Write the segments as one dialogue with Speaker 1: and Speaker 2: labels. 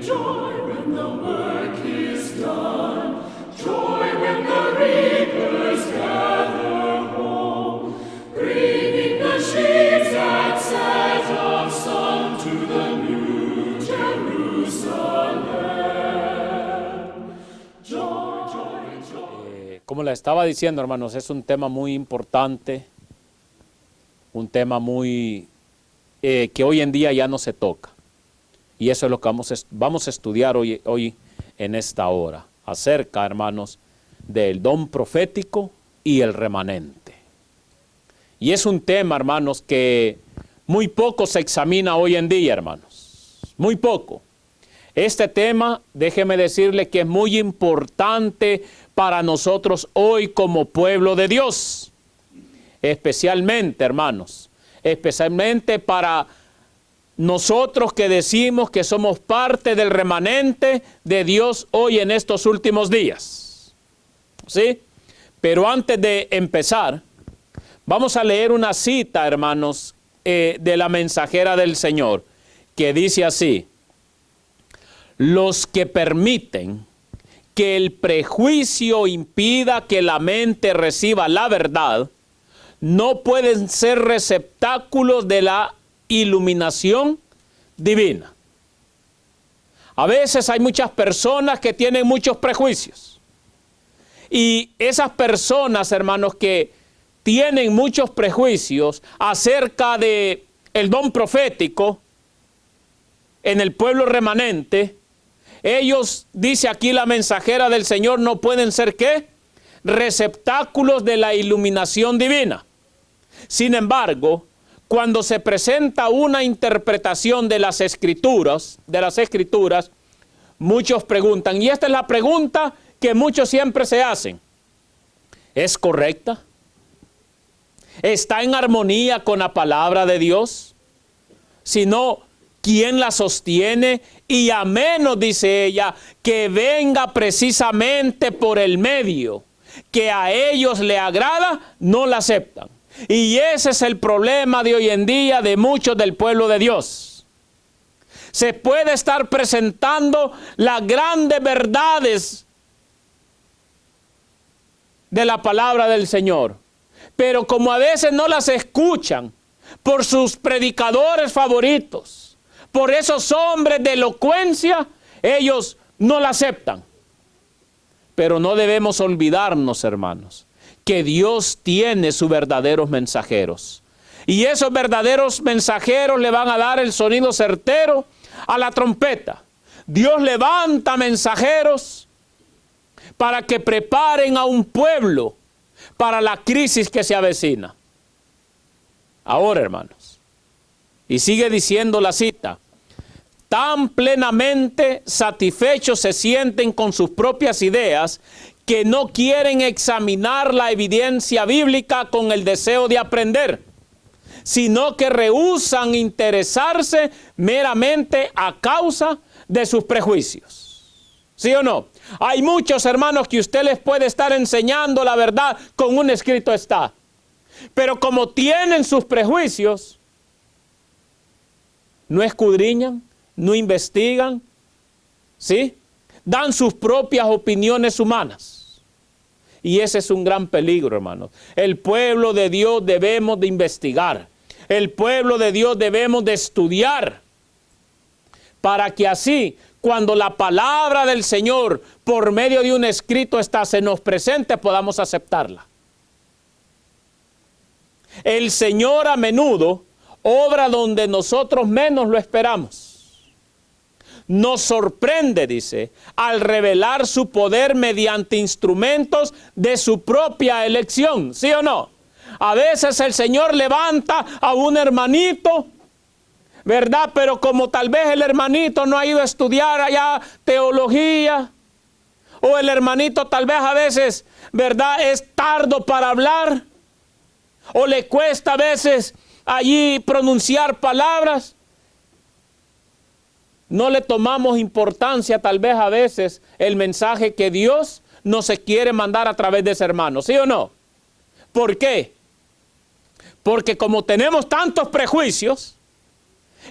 Speaker 1: joy when the work is done, joy when the reapers gather home, bringing the sheaves at set of sun to the new Jerusalem. Joy, joy, joy.
Speaker 2: Como les estaba diciendo, hermanos, es un tema muy importante, un tema muy que hoy en día ya no se toca. Y eso es lo que vamos a estudiar hoy en esta hora, acerca, hermanos, del don profético y el remanente. Y es un tema, hermanos, que muy poco se examina hoy en día, hermanos, muy poco. Este tema, déjeme decirle que es muy importante para nosotros hoy como pueblo de Dios, especialmente, hermanos, especialmente para nosotros que decimos que somos parte del remanente de Dios hoy en estos últimos días. ¿Sí? Pero antes de empezar, vamos a leer una cita, hermanos, de la mensajera del Señor, que dice así: los que permiten que el prejuicio impida que la mente reciba la verdad, no pueden ser receptáculos de la iluminación divina. A veces hay muchas personas que tienen muchos prejuicios. Y esas personas, hermanos, que tienen muchos prejuicios acerca de el don profético en el pueblo remanente, ellos, dice aquí la mensajera del Señor, no pueden ser ¿qué? Receptáculos de la iluminación divina. Sin embargo, cuando se presenta una interpretación de las escrituras, muchos preguntan, y esta es la pregunta que muchos siempre se hacen: ¿es correcta? ¿Está en armonía con la palabra de Dios? Si no, ¿quién la sostiene? Y a menos, dice ella, que venga precisamente por el medio que a ellos le agrada, no la aceptan. Y ese es el problema de hoy en día de muchos del pueblo de Dios. Se puede estar presentando las grandes verdades de la palabra del Señor, pero como a veces no las escuchan por sus predicadores favoritos, por esos hombres de elocuencia, ellos no la aceptan. Pero no debemos olvidarnos, hermanos, que Dios tiene sus verdaderos mensajeros. Y esos verdaderos mensajeros le van a dar el sonido certero a la trompeta. Dios levanta mensajeros para que preparen a un pueblo para la crisis que se avecina. Ahora, hermanos, y sigue diciendo la cita: tan plenamente satisfechos se sienten con sus propias ideas que no quieren examinar la evidencia bíblica con el deseo de aprender, sino que rehúsan interesarse meramente a causa de sus prejuicios. ¿Sí o no? Hay muchos hermanos que usted les puede estar enseñando la verdad con un escrito está, pero como tienen sus prejuicios, no escudriñan, no investigan, ¿sí? Dan sus propias opiniones humanas. Y ese es un gran peligro, hermanos. El pueblo de Dios debemos de investigar. El pueblo de Dios debemos de estudiar, para que así, cuando la palabra del Señor, por medio de un escrito se nos presente, podamos aceptarla. El Señor a menudo obra donde nosotros menos lo esperamos. Nos sorprende, dice, al revelar su poder mediante instrumentos de su propia elección. ¿Sí o no? A veces el Señor levanta a un hermanito, ¿verdad? Pero como tal vez el hermanito no ha ido a estudiar allá teología, o el hermanito tal vez a veces, ¿verdad?, es tardo para hablar, o le cuesta a veces allí pronunciar palabras. No le tomamos importancia tal vez a veces el mensaje que Dios nos quiere mandar a través de ese hermano, ¿sí o no? ¿Por qué? Porque como tenemos tantos prejuicios,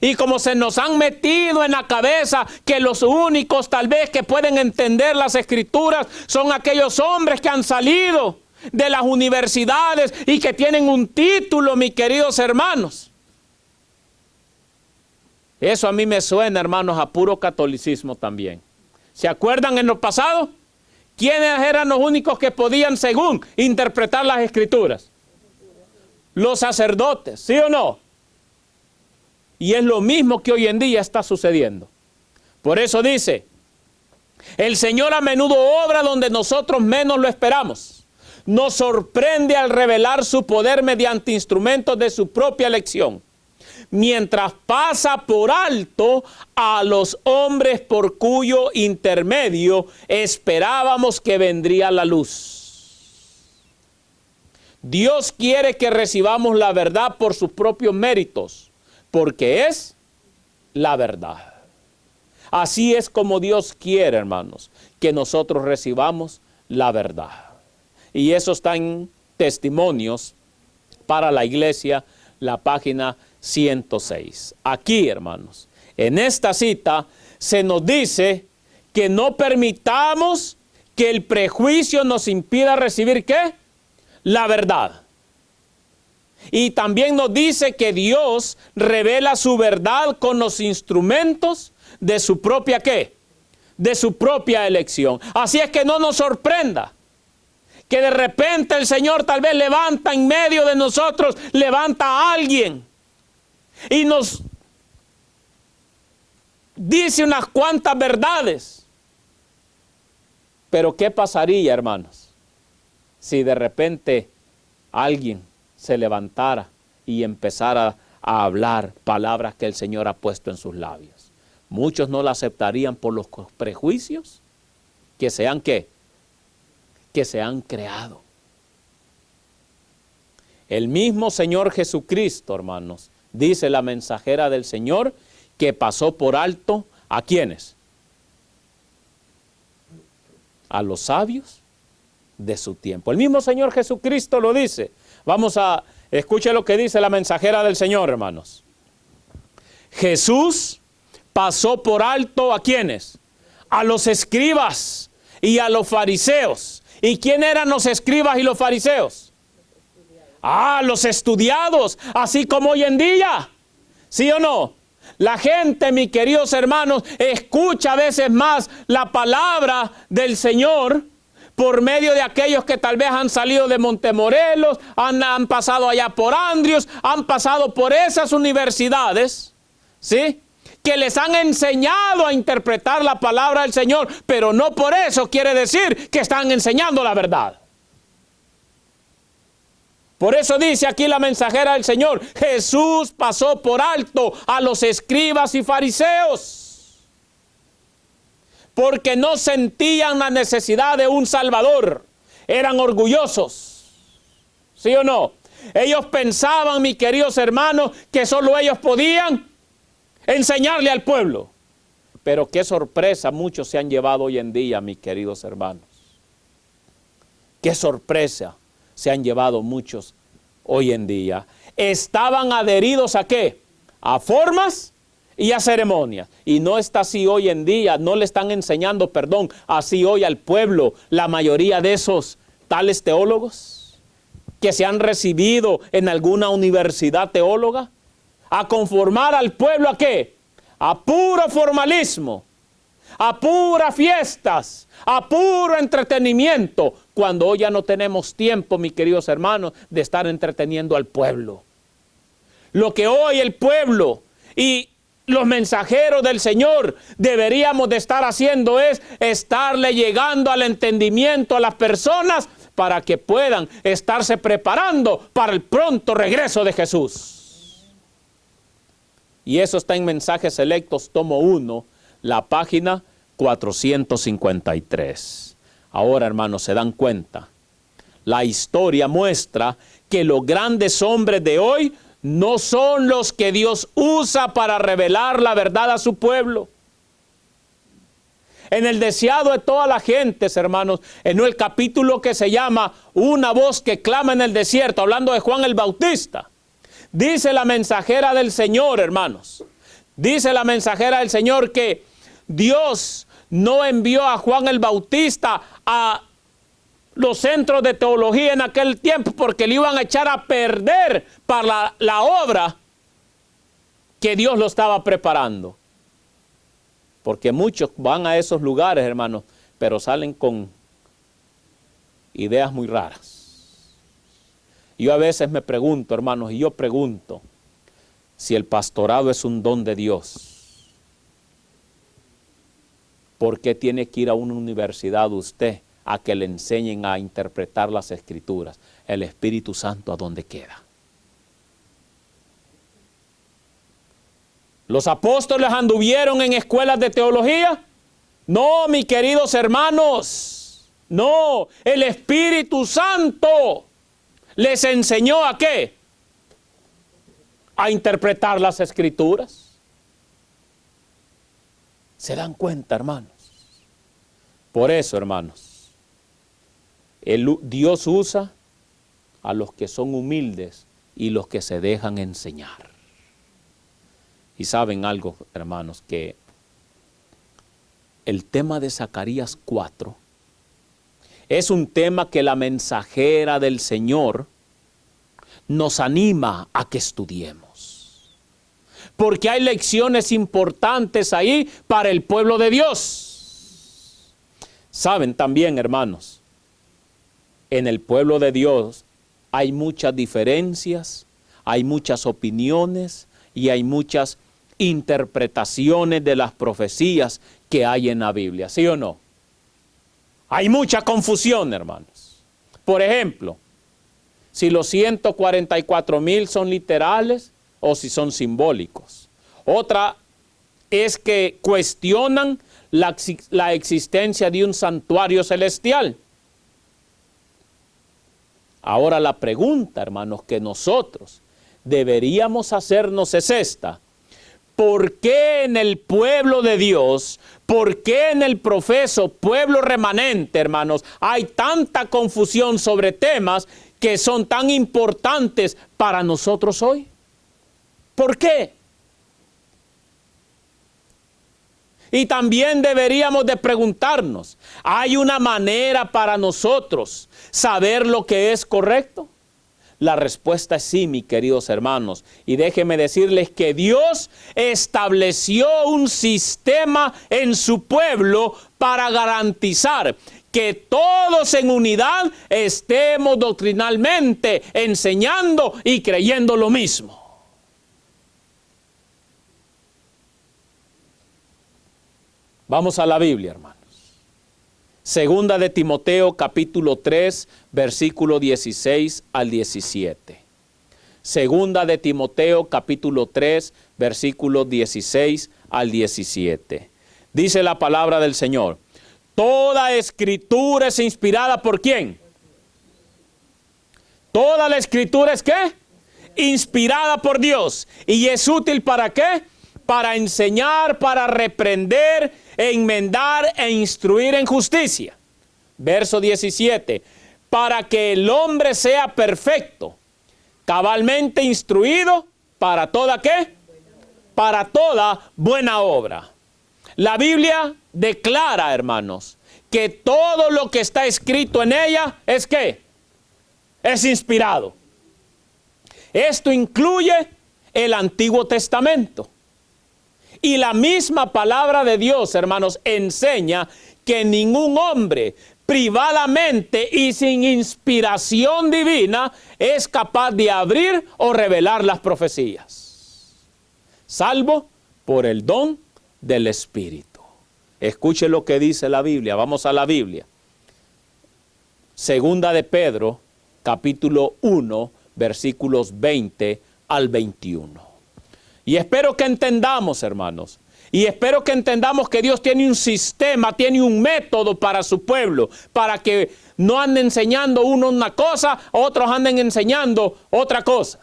Speaker 2: Y como se nos han metido en la cabeza que los únicos tal vez que pueden entender las Escrituras son aquellos hombres que han salido de las universidades y que tienen un título, mis queridos hermanos. Eso a mí me suena, hermanos, a puro catolicismo también. ¿Se acuerdan en lo pasado? ¿Quiénes eran los únicos que podían, según, interpretar las Escrituras? Los sacerdotes, ¿sí o no? Y es lo mismo que hoy en día está sucediendo. Por eso dice, el Señor a menudo obra donde nosotros menos lo esperamos. Nos sorprende al revelar su poder mediante instrumentos de su propia elección, mientras pasa por alto a los hombres por cuyo intermedio esperábamos que vendría la luz. Dios quiere que recibamos la verdad por sus propios méritos, porque es la verdad. Así es como Dios quiere, hermanos, que nosotros recibamos la verdad. Y eso está en Testimonios para la Iglesia, la página 106. Aquí, hermanos, en esta cita se nos dice que no permitamos que el prejuicio nos impida recibir, ¿qué? La verdad. Y también nos dice que Dios revela su verdad con los instrumentos de su propia, ¿qué? De su propia elección. Así es que no nos sorprenda que de repente el Señor tal vez levanta en medio de nosotros, levanta a alguien y nos dice unas cuantas verdades. Pero ¿qué pasaría, hermanos, si de repente alguien se levantara y empezara a hablar palabras que el Señor ha puesto en sus labios? Muchos no la aceptarían por los prejuicios que sean, ¿qué? Que se han creado. El mismo Señor Jesucristo, hermanos, dice la mensajera del Señor, que pasó por alto ¿a quiénes? A los sabios de su tiempo. El mismo Señor Jesucristo lo dice. Vamos a escuchar lo que dice la mensajera del Señor, hermanos. Jesús pasó por alto ¿a quiénes? A los escribas y a los fariseos. ¿Y quién eran los escribas y los fariseos? Los estudiados, así como hoy en día. ¿Sí o no? La gente, mis queridos hermanos, escucha a veces más la palabra del Señor por medio de aquellos que tal vez han salido de Montemorelos, han pasado allá por Andrios, han pasado por esas universidades, ¿sí?, que les han enseñado a interpretar la palabra del Señor, pero no por eso quiere decir que están enseñando la verdad. Por eso dice aquí la mensajera del Señor, Jesús pasó por alto a los escribas y fariseos, porque no sentían la necesidad de un Salvador, eran orgullosos, ¿sí o no? Ellos pensaban, mis queridos hermanos, que solo ellos podían enseñarle al pueblo. Pero qué sorpresa muchos se han llevado hoy en día, mis queridos hermanos. Qué sorpresa se han llevado muchos hoy en día. Estaban adheridos ¿a qué? A formas y a ceremonias. Y no está así hoy en día, no le están enseñando, así hoy al pueblo, la mayoría de esos tales teólogos que se han recibido en alguna universidad teóloga, a conformar al pueblo ¿a qué? A puro formalismo, a puras fiestas, a puro entretenimiento, cuando hoy ya no tenemos tiempo, mis queridos hermanos, de estar entreteniendo al pueblo. Lo que hoy el pueblo y los mensajeros del Señor deberíamos de estar haciendo es estarle llegando al entendimiento a las personas para que puedan estarse preparando para el pronto regreso de Jesús. Y eso está en Mensajes Selectos, tomo 1, la página 453. Ahora, hermanos, se dan cuenta. La historia muestra que los grandes hombres de hoy no son los que Dios usa para revelar la verdad a su pueblo. En el deseado de todas las gentes, hermanos, en el capítulo que se llama Una voz que clama en el desierto, hablando de Juan el Bautista, dice la mensajera del Señor, hermanos, Dice la mensajera del Señor que Dios no envió a Juan el Bautista a los centros de teología en aquel tiempo porque le iban a echar a perder para la obra que Dios lo estaba preparando. Porque muchos van a esos lugares, hermanos, pero salen con ideas muy raras. Yo a veces me pregunto, hermanos, y yo pregunto si el pastorado es un don de Dios. ¿Por qué tiene que ir a una universidad usted a que le enseñen a interpretar las Escrituras? El Espíritu Santo, ¿a dónde queda? ¿Los apóstoles anduvieron en escuelas de teología? No, mis queridos hermanos. No, el Espíritu Santo les enseñó ¿a qué? A interpretar las Escrituras. ¿Se dan cuenta, hermanos? Por eso, hermanos, Dios usa a los que son humildes y los que se dejan enseñar. Y saben algo, hermanos, que el tema de Zacarías 4 es un tema que la mensajera del Señor nos anima a que estudiemos. Porque hay lecciones importantes ahí para el pueblo de Dios. Saben también, hermanos, en el pueblo de Dios hay muchas diferencias, hay muchas opiniones y hay muchas interpretaciones de las profecías que hay en la Biblia, ¿sí o no? Hay mucha confusión, hermanos. Por ejemplo, si los 144,000 son literales o si son simbólicos. Otra es que cuestionan la existencia de un santuario celestial. Ahora la pregunta, hermanos, que nosotros deberíamos hacernos es esta. ¿Por qué en el pueblo de Dios, por qué en el profeso pueblo remanente, hermanos, hay tanta confusión sobre temas que son tan importantes para nosotros hoy? ¿Por qué? Y también deberíamos de preguntarnos, ¿hay una manera para nosotros saber lo que es correcto? La respuesta es sí, mis queridos hermanos. Y déjenme decirles que Dios estableció un sistema en su pueblo para garantizar que todos en unidad estemos doctrinalmente enseñando y creyendo lo mismo. Vamos a la Biblia, hermanos. Segunda de Timoteo, capítulo 3, versículo 16 al 17. Segunda de Timoteo, capítulo 3, versículo 16 al 17. Dice la palabra del Señor. Toda escritura es inspirada ¿por quién? Toda la escritura es ¿qué? Inspirada por Dios. ¿Y es útil para qué? Para enseñar, para reprender, enmendar e instruir en justicia. Verso 17. Para que el hombre sea perfecto, cabalmente instruido, ¿para toda qué? Para toda buena obra. La Biblia declara, hermanos, que todo lo que está escrito en ella es ¿qué? Es inspirado. Esto incluye el Antiguo Testamento. Y la misma palabra de Dios, hermanos, enseña que ningún hombre privadamente y sin inspiración divina es capaz de abrir o revelar las profecías, salvo por el don del Espíritu. Escuche lo que dice la Biblia. Vamos a la Biblia. Segunda de Pedro, capítulo 1, versículos 20 al 21. Y espero que entendamos, hermanos, y espero que entendamos que Dios tiene un sistema, tiene un método para su pueblo, para que no anden enseñando uno una cosa, otros anden enseñando otra cosa.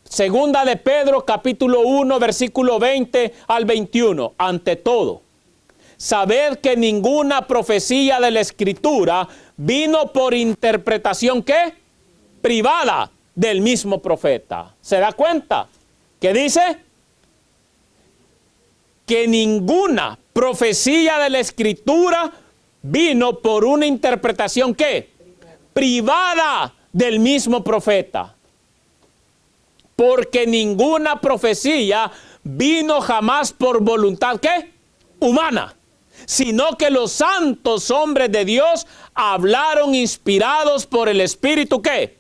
Speaker 2: Segunda de Pedro, capítulo 1, versículo 20 al 21. Ante todo, sabed que ninguna profecía de la Escritura vino por interpretación, ¿qué? Privada del mismo profeta. ¿Se da cuenta? ¿Qué dice? que ninguna profecía de la Escritura vino por una interpretación, ¿qué? Privada del mismo profeta. Porque ninguna profecía vino jamás por voluntad, ¿qué? Humana. Sino que los santos hombres de Dios hablaron inspirados por el Espíritu, ¿qué?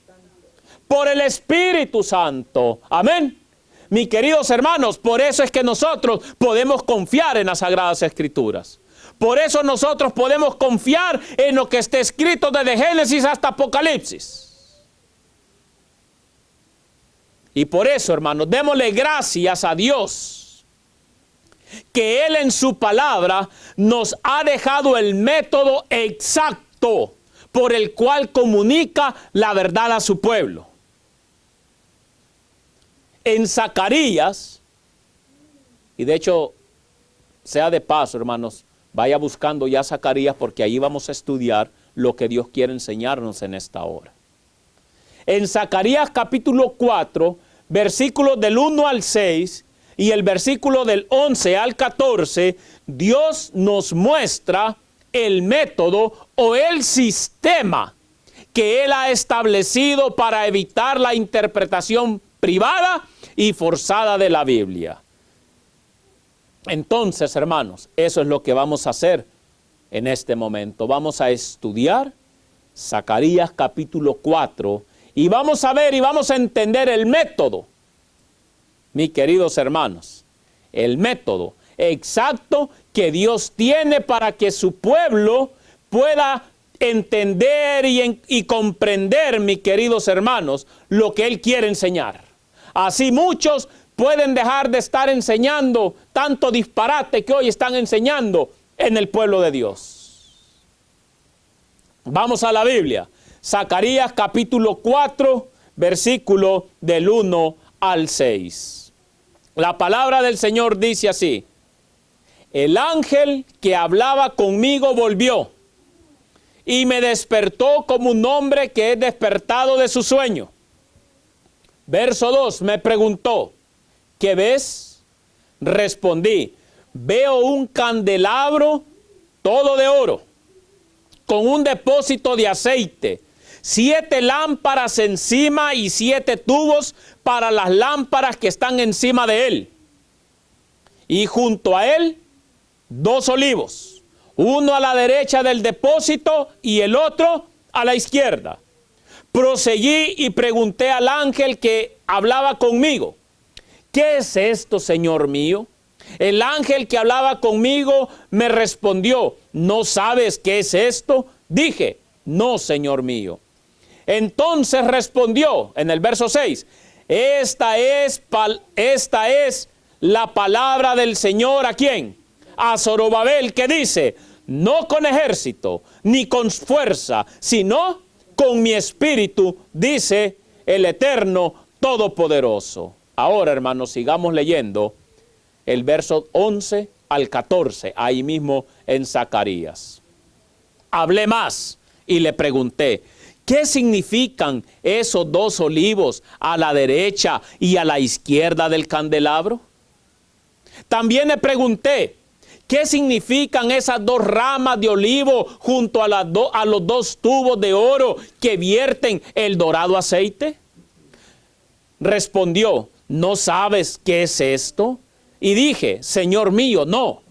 Speaker 2: Por el Espíritu Santo. Amén. Mis queridos hermanos, por eso es que nosotros podemos confiar en las Sagradas Escrituras. Por eso nosotros podemos confiar en lo que está escrito desde Génesis hasta Apocalipsis. Y por eso, hermanos, démosle gracias a Dios que Él en su palabra nos ha dejado el método exacto por el cual comunica la verdad a su pueblo. En Zacarías, y de hecho, sea de paso, hermanos, vaya buscando ya Zacarías porque ahí vamos a estudiar lo que Dios quiere enseñarnos en esta hora. En Zacarías capítulo 4, versículos del 1 al 6 y el versículo del 11 al 14, Dios nos muestra el método o el sistema que Él ha establecido para evitar la interpretación privada y forzada de la Biblia. Entonces, hermanos, eso es lo que vamos a hacer en este momento. Vamos a estudiar Zacarías capítulo 4 y vamos a ver y vamos a entender el método, mis queridos hermanos, el método exacto que Dios tiene para que su pueblo pueda entender y comprender, mis queridos hermanos, lo que Él quiere enseñar. Así muchos pueden dejar de estar enseñando tanto disparate que hoy están enseñando en el pueblo de Dios. Vamos a la Biblia. Zacarías capítulo 4, versículo del 1 al 6. La palabra del Señor dice así: el ángel que hablaba conmigo volvió y me despertó como un hombre que es despertado de su sueño. Verso 2, me preguntó: ¿qué ves? Respondí: veo un candelabro todo de oro, con un depósito de aceite, 7 lámparas encima y 7 tubos para las lámparas que están encima de él. Y junto a él 2 olivos, uno a la derecha del depósito y el otro a la izquierda. Proseguí y pregunté al ángel que hablaba conmigo: ¿qué es esto, Señor mío? El ángel que hablaba conmigo me respondió: ¿no sabes qué es esto? Dije: no, Señor mío. Entonces respondió en el verso 6: esta es la palabra del Señor, ¿a quién? A Zorobabel, que dice: no con ejército ni con fuerza, sino con mi espíritu, dice el Eterno Todopoderoso. Ahora, hermanos, sigamos leyendo el verso 11 al 14, ahí mismo en Zacarías. Hablé más y le pregunté: ¿qué significan esos 2 olivos a la derecha y a la izquierda del candelabro? También le pregunté: ¿qué significan esas 2 ramas de olivo junto a los 2 tubos de oro que vierten el dorado aceite? Respondió: ¿no sabes qué es esto? Y dije: Señor mío, no.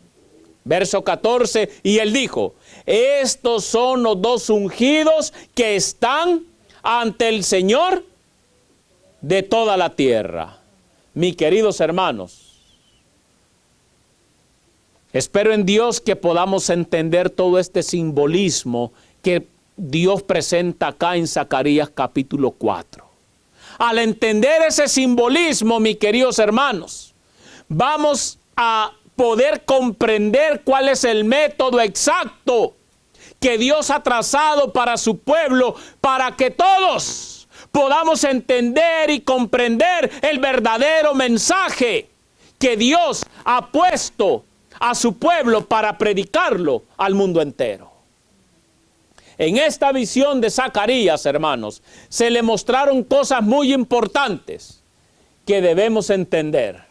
Speaker 2: Verso 14, y él dijo: estos son los 2 ungidos que están ante el Señor de toda la tierra. Mis queridos hermanos, espero en Dios que podamos entender todo este simbolismo que Dios presenta acá en Zacarías capítulo 4. Al entender ese simbolismo, mis queridos hermanos, vamos a poder comprender cuál es el método exacto que Dios ha trazado para su pueblo, para que todos podamos entender y comprender el verdadero mensaje que Dios ha puesto a su pueblo para predicarlo al mundo entero. En esta visión de Zacarías, hermanos, se le mostraron cosas muy importantes que debemos entender.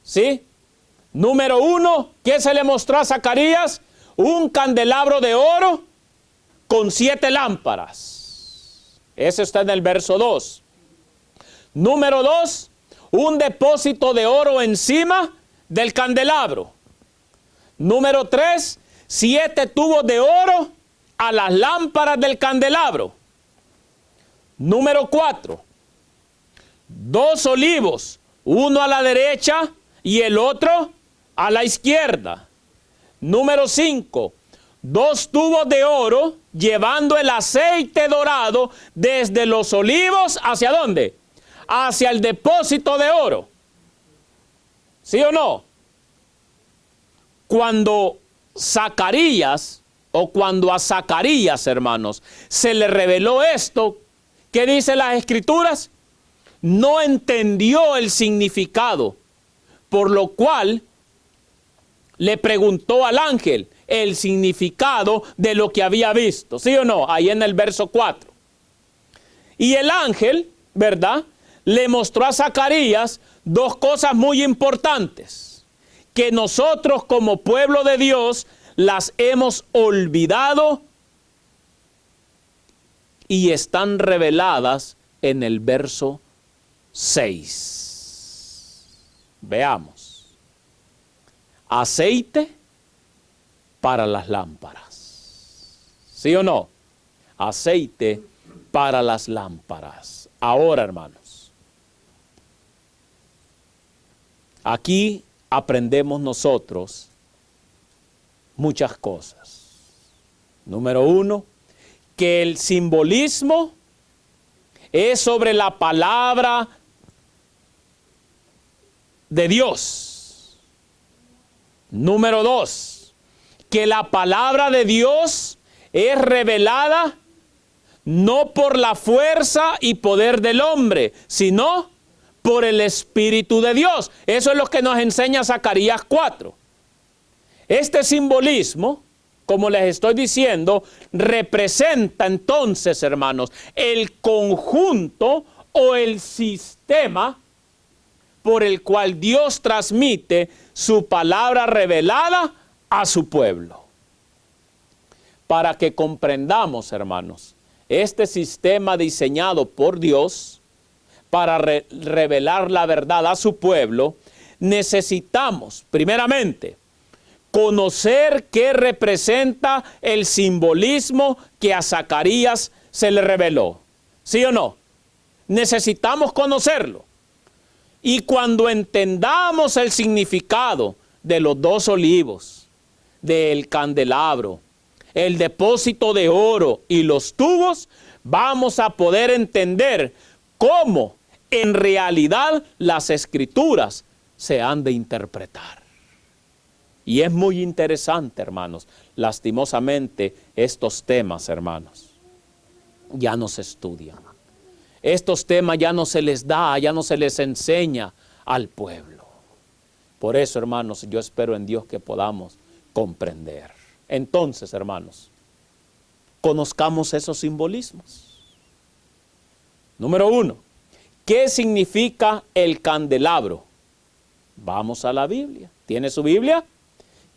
Speaker 2: ¿Sí? Número 1, ¿qué se le mostró a Zacarías? Un candelabro de oro con 7 lámparas. Ese está en el verso 2. Número 2, un depósito de oro encima del candelabro. Número 3, 7 tubos de oro a las lámparas del candelabro. Número 4, 2 olivos, uno a la derecha y el otro a la izquierda. Número 5, 2 tubos de oro llevando el aceite dorado desde los olivos, ¿hacia dónde? Hacia el depósito de oro. ¿Sí o no? Cuando Zacarías, o cuando a Zacarías, hermanos, se le reveló esto, ¿qué dice las Escrituras? No entendió el significado, por lo cual le preguntó al ángel el significado de lo que había visto. ¿Sí o no? Ahí en el verso 4. Y el ángel, ¿verdad?, le mostró a Zacarías 2 cosas muy importantes, que nosotros como pueblo de Dios las hemos olvidado y están reveladas en el verso 6. Veamos. Aceite para las lámparas. ¿Sí o no? Aceite para las lámparas. Ahora, hermanos, aquí aprendemos nosotros muchas cosas. Número 1, que el simbolismo es sobre la palabra de Dios. Número 2, que la palabra de Dios es revelada no por la fuerza y poder del hombre, sino por el Espíritu de Dios. Eso es lo que nos enseña Zacarías 4. Este simbolismo, como les estoy diciendo, representa entonces, hermanos, el conjunto o el sistema por el cual Dios transmite su palabra revelada a su pueblo. Para que comprendamos, hermanos, este sistema diseñado por Dios para revelar la verdad a su pueblo, necesitamos, primeramente, conocer qué representa el simbolismo que a Zacarías se le reveló. ¿Sí o no? Necesitamos conocerlo. Y cuando entendamos el significado de los 2 olivos, del candelabro, el depósito de oro y los tubos, vamos a poder entender cómo en realidad las Escrituras se han de interpretar. Y es muy interesante, hermanos. Lastimosamente, estos temas, hermanos, ya no se estudian. Estos temas ya no se les da, ya no se les enseña al pueblo. Por eso, hermanos, yo espero en Dios que podamos comprender. Entonces, hermanos, conozcamos esos simbolismos. Número 1, ¿qué significa el candelabro? Vamos a la Biblia. ¿Tiene su Biblia?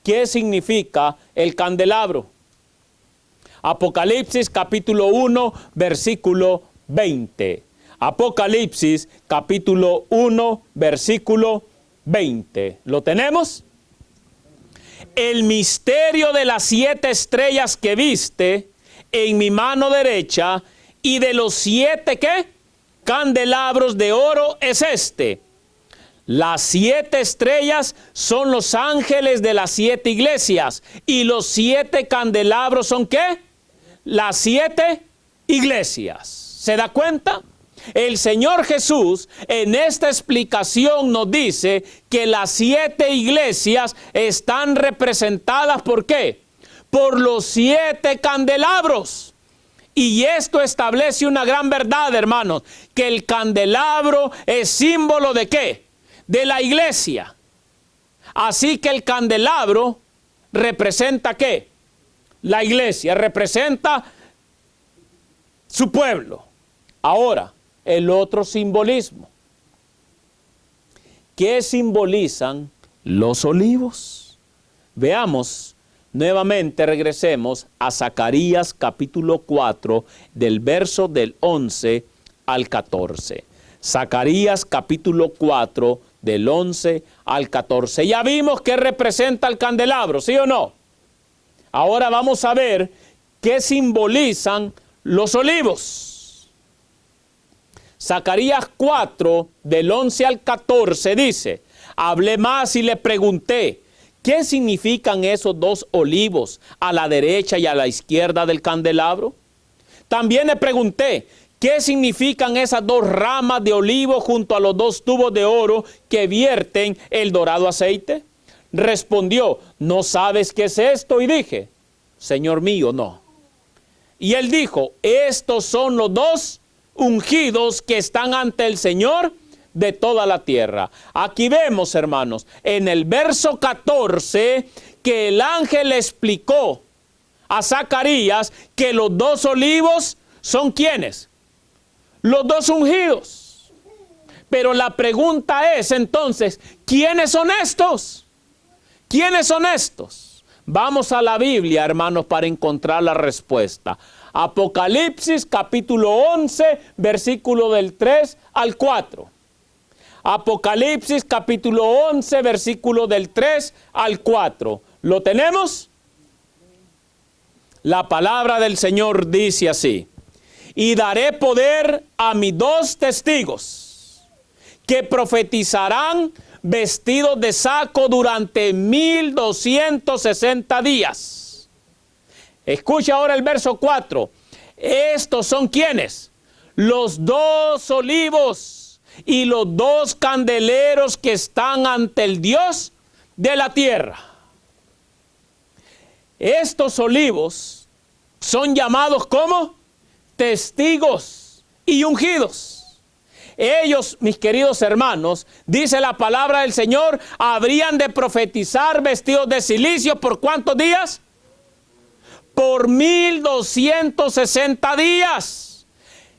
Speaker 2: ¿Qué significa el candelabro? Apocalipsis capítulo 1, versículo 20. Apocalipsis capítulo 1, versículo 20. ¿Lo tenemos? El misterio de las 7 estrellas que viste en mi mano derecha y de los 7, ¿qué? Candelabros de oro es este. Las 7 estrellas son los ángeles de las 7 iglesias y los 7 candelabros son ¿qué? Las 7 iglesias. ¿Se da cuenta? El Señor Jesús en esta explicación nos dice que las 7 iglesias están representadas ¿por qué? Por los 7 candelabros. Y esto establece una gran verdad, hermanos, que el candelabro es símbolo ¿de qué? De la iglesia. Así que el candelabro representa ¿qué? La iglesia, representa su pueblo. Ahora, el otro simbolismo. ¿Qué simbolizan los olivos. Veamos nuevamente, regresemos a Zacarías capítulo 4, del verso del 11 al 14. Zacarías capítulo 4, del 11 al 14. Ya vimos qué representa el candelabro, ¿sí o no? Ahora vamos a ver qué simbolizan los olivos. Zacarías 4, del 11 al 14 dice: hablé más y le pregunté, ¿qué significan esos dos olivos a la derecha y a la izquierda del candelabro? También le pregunté, ¿qué significan esas dos ramas de olivo junto a los dos tubos de oro que vierten el dorado aceite? Respondió, ¿no sabes qué es esto? Y dije, Señor mío, no. Y él dijo, estos son los dos ungidos que están ante el Señor de toda la tierra. Aquí vemos, hermanos, en el verso 14, que el ángel le explicó a Zacarías que los dos olivos son ¿quiénes? Los dos ungidos. Pero la pregunta es entonces, ¿quiénes son estos? ¿Quiénes son estos? Vamos a la Biblia, hermanos, para encontrar la respuesta. Apocalipsis capítulo 11, versículo del 3 al 4. Apocalipsis capítulo 11, versículo del 3 al 4. ¿Lo tenemos? La palabra del Señor dice así: y daré poder a mis dos testigos, que profetizarán vestidos de saco durante 1260 días. Escucha ahora el verso 4. Estos son ¿quiénes? Los dos olivos y los dos candeleros que están ante el Dios de la tierra. Estos olivos son llamados como testigos y ungidos. Ellos, mis queridos hermanos, dice la palabra del Señor, habrían de profetizar vestidos de silicio ¿por cuántos días? Por 1260 días.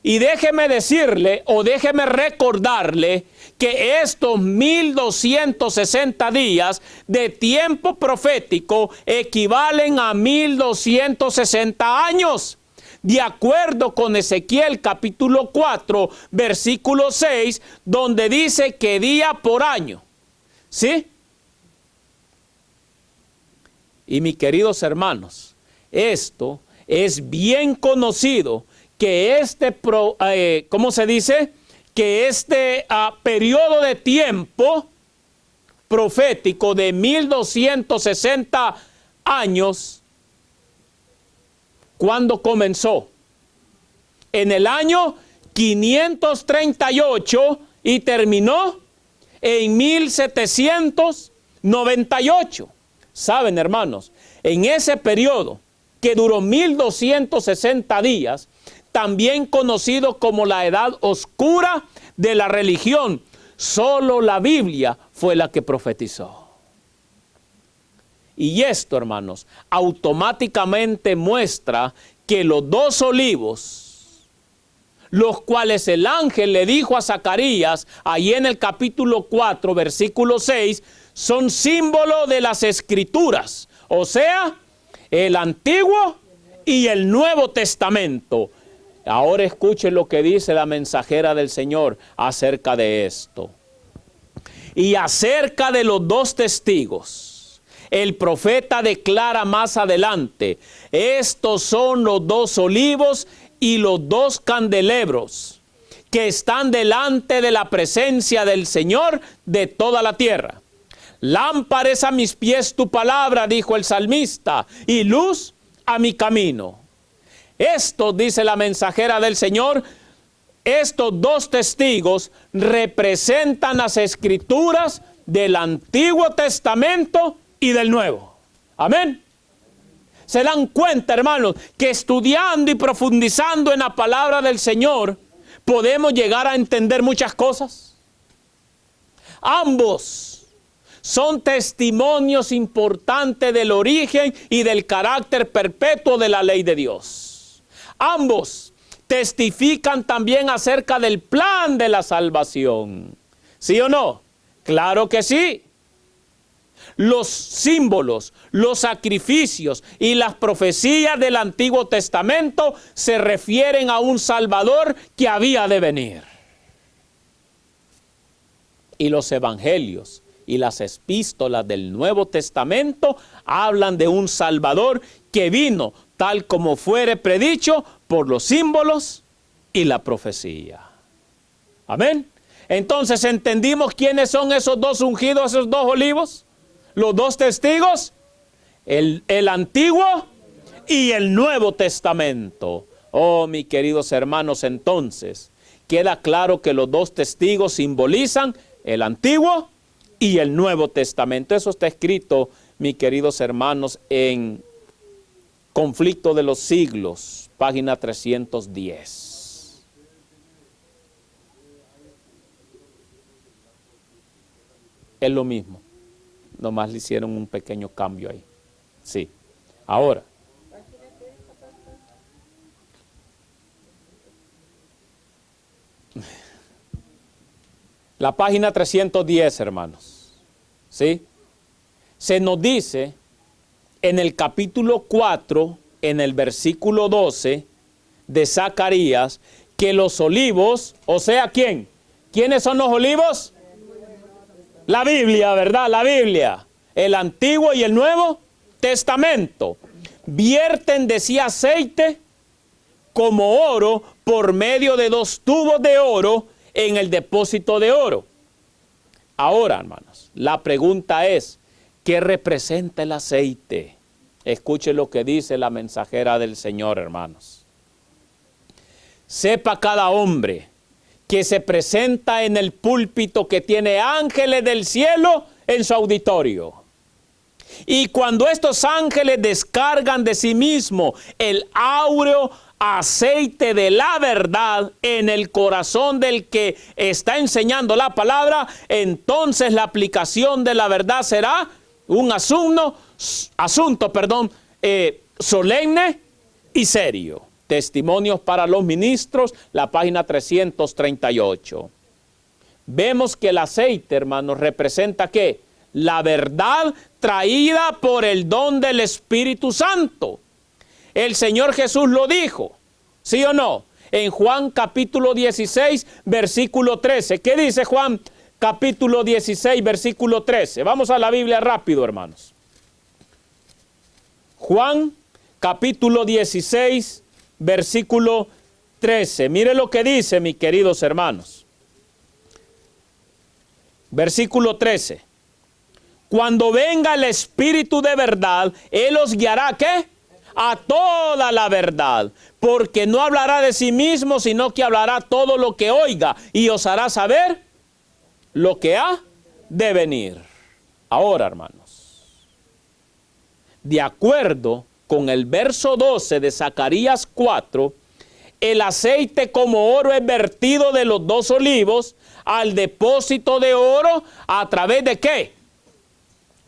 Speaker 2: Y déjeme decirle, o déjeme recordarle, que estos 1260 días de tiempo profético equivalen a 1260 años. De acuerdo con Ezequiel capítulo 4, versículo 6, donde dice que día por año. ¿Sí? Y mis queridos hermanos, esto es bien conocido, que ¿cómo se dice? Que este periodo de tiempo profético de 1260 años, ¿cuándo comenzó? En el año 538 y terminó en 1798. ¿Saben, hermanos? En ese periodo que duró 1260 días, también conocido como la edad oscura de la religión, solo la Biblia fue la que profetizó. Y esto, hermanos, automáticamente muestra que los dos olivos, los cuales el ángel le dijo a Zacarías, ahí en el capítulo 4, versículo 6, son símbolo de las Escrituras, o sea, el Antiguo y el Nuevo Testamento. Ahora escuchen lo que dice la mensajera del Señor acerca de esto. Y acerca de los dos testigos, el profeta declara más adelante, estos son los dos olivos y los dos candelebros que están delante de la presencia del Señor de toda la tierra. Lámpara es a mis pies tu palabra, dijo el salmista, y luz a mi camino. Esto, dice la mensajera del Señor, estos dos testigos representan las Escrituras del Antiguo Testamento y del Nuevo. Amén. ¿Se dan cuenta, hermanos, que estudiando y profundizando en la palabra del Señor podemos llegar a entender muchas cosas? Ambos son testimonios importantes del origen y del carácter perpetuo de la ley de Dios. Ambos testifican también acerca del plan de la salvación. ¿Sí o no? Claro que sí. los símbolos, los sacrificios y las profecías del Antiguo Testamento se refieren a un Salvador que había de venir. Y los evangelios y las epístolas del Nuevo Testamento hablan de un Salvador que vino tal como fuere predicho por los símbolos y la profecía. Amén. Entonces entendimos quiénes son esos dos ungidos, esos dos olivos, los dos testigos, el Antiguo y el Nuevo Testamento. Oh, mis queridos hermanos, entonces queda claro que los dos testigos simbolizan el Antiguo y el Nuevo Testamento. Eso está escrito, mis queridos hermanos, en Conflicto de los Siglos, página 310. Es lo mismo, nomás le hicieron un pequeño cambio ahí. Sí. Ahora, la página 310, hermanos, ¿sí? Se nos dice en el capítulo 4, en el versículo 12 de Zacarías, que los olivos, o sea, ¿quién? ¿Quiénes son los olivos? La Biblia, ¿verdad? La Biblia, el Antiguo y el Nuevo Testamento, vierten de sí aceite como oro por medio de 2 tubos de oro en el depósito de oro. Ahora, hermanos, la pregunta es, ¿qué representa el aceite? Escuchen lo que dice la mensajera del Señor, hermanos. Sepa cada hombre que se presenta en el púlpito que tiene ángeles del cielo en su auditorio. Y cuando estos ángeles descargan de sí mismo el áureo aceite de la verdad en el corazón del que está enseñando la palabra, entonces la aplicación de la verdad será un asunto, solemne y serio. Testimonios para los ministros, la página 338. Vemos que el aceite, hermanos, representa ¿qué? La verdad traída por el don del Espíritu Santo. El Señor Jesús lo dijo, ¿sí o no? En Juan capítulo 16, versículo 13. ¿Qué dice Juan capítulo 16, versículo 13? Vamos a la Biblia rápido, hermanos. Juan capítulo 16, versículo 13. Mire lo que dice, mis queridos hermanos. Versículo 13. Cuando venga el Espíritu de verdad, Él os guiará, ¿qué? A toda la verdad, porque no hablará de sí mismo, sino que hablará todo lo que oiga y os hará saber lo que ha de venir. Ahora, hermanos, de acuerdo con el verso 12 de Zacarías 4, el aceite como oro es vertido de los 2 olivos al depósito de oro a través de ¿qué?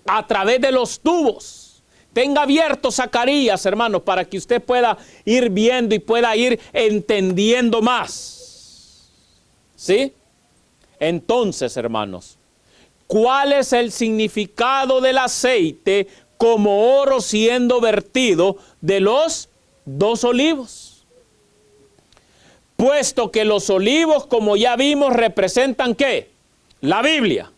Speaker 2: A través de los tubos. Tenga abierto Zacarías, hermanos, para que usted pueda ir viendo y pueda ir entendiendo más. ¿Sí? Entonces, hermanos, ¿cuál es el significado del aceite como oro siendo vertido de los 2 olivos? Puesto que los olivos, como ya vimos, representan ¿qué? La Biblia.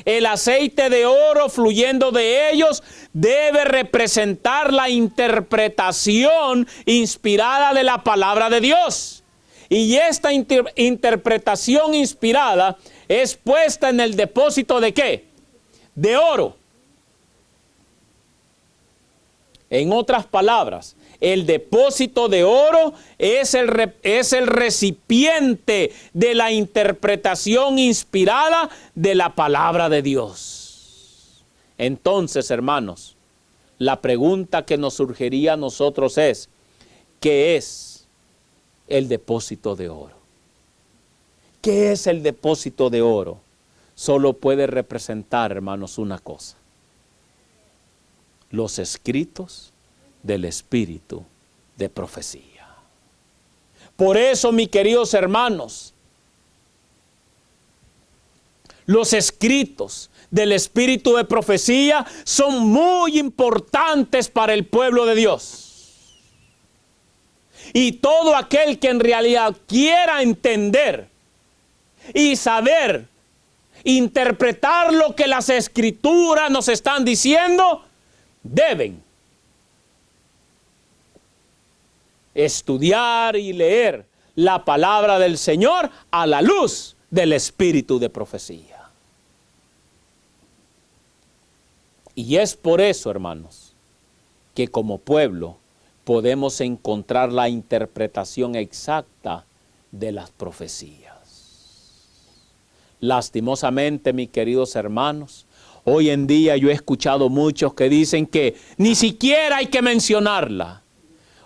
Speaker 2: El aceite de oro fluyendo de ellos debe representar la interpretación inspirada de la palabra de Dios. Y esta interpretación inspirada es puesta en el depósito de ¿qué? De oro. En otras palabras, el depósito de oro es el recipiente de la interpretación inspirada de la palabra de Dios. Entonces, hermanos, la pregunta que nos surgiría a nosotros es, ¿qué es el depósito de oro? ¿Qué es el depósito de oro? Solo puede representar, hermanos, una cosa: los escritos del espíritu de profecía. Por eso, mis queridos hermanos, Los escritos del espíritu de profecía son muy importantes para el pueblo de Dios. Y todo aquel que en realidad quiera entender y saber interpretar lo que las escrituras nos están diciendo, deben estudiar y leer la palabra del Señor a la luz del espíritu de profecía. Y es por eso, hermanos, que como pueblo podemos encontrar la interpretación exacta de las profecías. Lastimosamente, mis queridos hermanos, hoy en día yo he escuchado muchos que dicen que ni siquiera hay que mencionarla.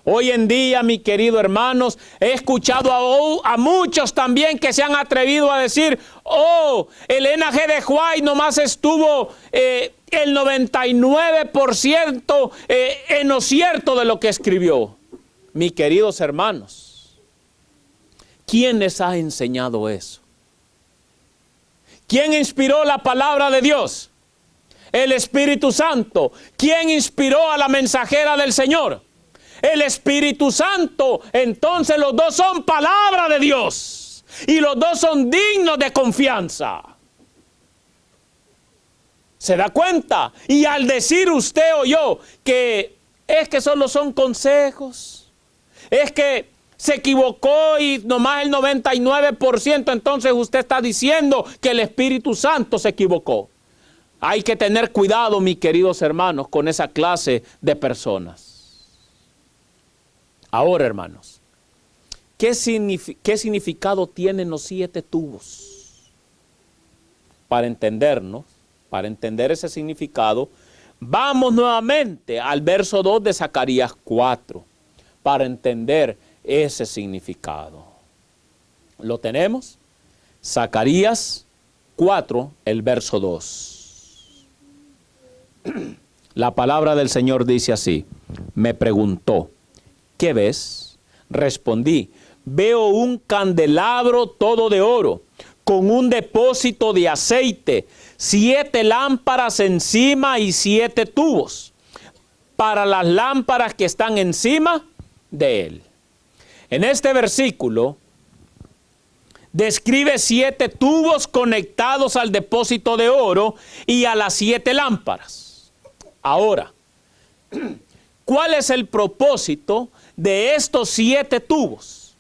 Speaker 2: Hoy en día, mis queridos hermanos, he escuchado a muchos también que se han atrevido a decir, oh, Elena G. de White nomás estuvo el 99% en lo cierto de lo que escribió. Mis queridos hermanos, ¿quién les ha enseñado eso? ¿Quién inspiró la palabra de Dios? El Espíritu Santo. ¿Quién inspiró a la mensajera del Señor? El Espíritu Santo. Entonces los dos son palabra de Dios y los dos son dignos de confianza. ¿Se da cuenta? Y al decir usted o yo que es que solo son consejos, es que se equivocó y nomás el 99%, entonces usted está diciendo que el Espíritu Santo se equivocó. Hay que tener cuidado, mis queridos hermanos, con esa clase de personas. Ahora, hermanos, ¿qué significado tienen los 7 tubos? Para entendernos, para entender ese significado, vamos nuevamente al verso 2 de Zacarías 4, para entender ese significado. ¿Lo tenemos? Zacarías 4, el verso 2. La palabra del Señor dice así: me preguntó, ¿qué ves? Respondí, veo un candelabro todo de oro, con un depósito de aceite, 7 lámparas encima y 7 tubos, para las lámparas que están encima de él. En este versículo describe 7 tubos conectados al depósito de oro y a las 7 lámparas. Ahora, ¿cuál es el propósito de estos 7 tubos?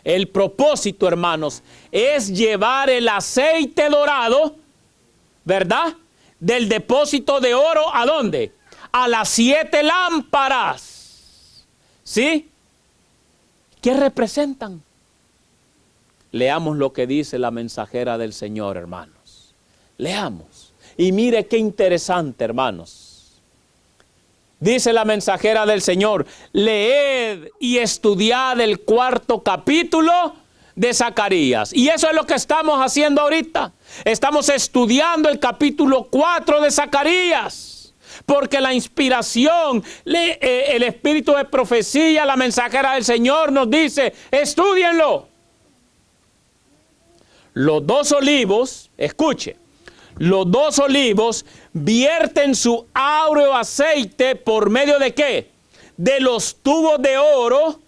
Speaker 2: El propósito, hermanos, es llevar el aceite dorado, ¿verdad?, del depósito de oro, ¿a dónde? A las 7 lámparas. ¿Sí? ¿Qué representan? Leamos lo que dice la mensajera del Señor, hermanos. Leamos. Y mire qué interesante, hermanos. Dice la mensajera del Señor, leed y estudiad el 4º capítulo de Zacarías. Y eso es lo que estamos haciendo ahorita. Estamos estudiando el capítulo 4 de Zacarías. Porque la inspiración, el espíritu de profecía, la mensajera del Señor nos dice, estúdienlo. Los 2 olivos, escuche, los 2 olivos vierten su áureo aceite por medio de ¿qué? De los tubos de oro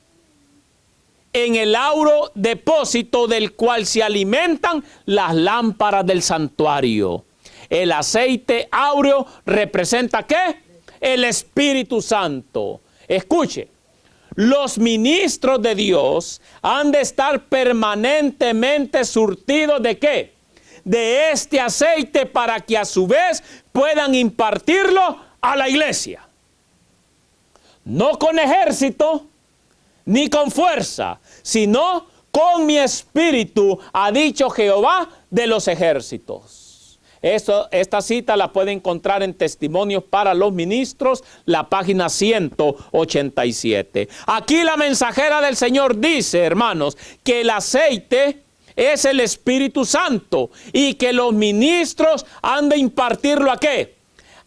Speaker 2: en el áureo depósito del cual se alimentan las lámparas del santuario. El aceite áureo representa ¿qué? El Espíritu Santo. Escuche, los ministros de Dios han de estar permanentemente surtidos ¿de qué? De este aceite para que a su vez puedan impartirlo a la iglesia. No con ejército ni con fuerza, sino con mi espíritu, ha dicho Jehová de los ejércitos. Esta cita la puede encontrar en Testimonios para los Ministros, la página 187. Aquí la mensajera del Señor dice, hermanos, que el aceite es el Espíritu Santo y que los ministros han de impartirlo ¿a qué?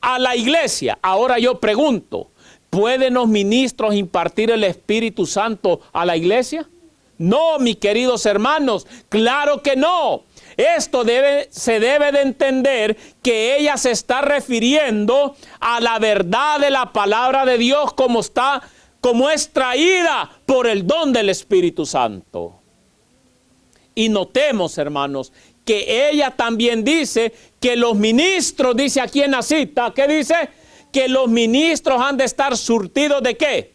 Speaker 2: A la iglesia. Ahora yo pregunto, ¿pueden los ministros impartir el Espíritu Santo a la iglesia? No, mis queridos hermanos, claro que no. se debe de entender que ella se está refiriendo a la verdad de la palabra de Dios como es traída por el don del Espíritu Santo. Y notemos, hermanos, que ella también dice que los ministros, dice aquí en la cita, ¿qué dice? Que los ministros han de estar surtidos ¿de qué?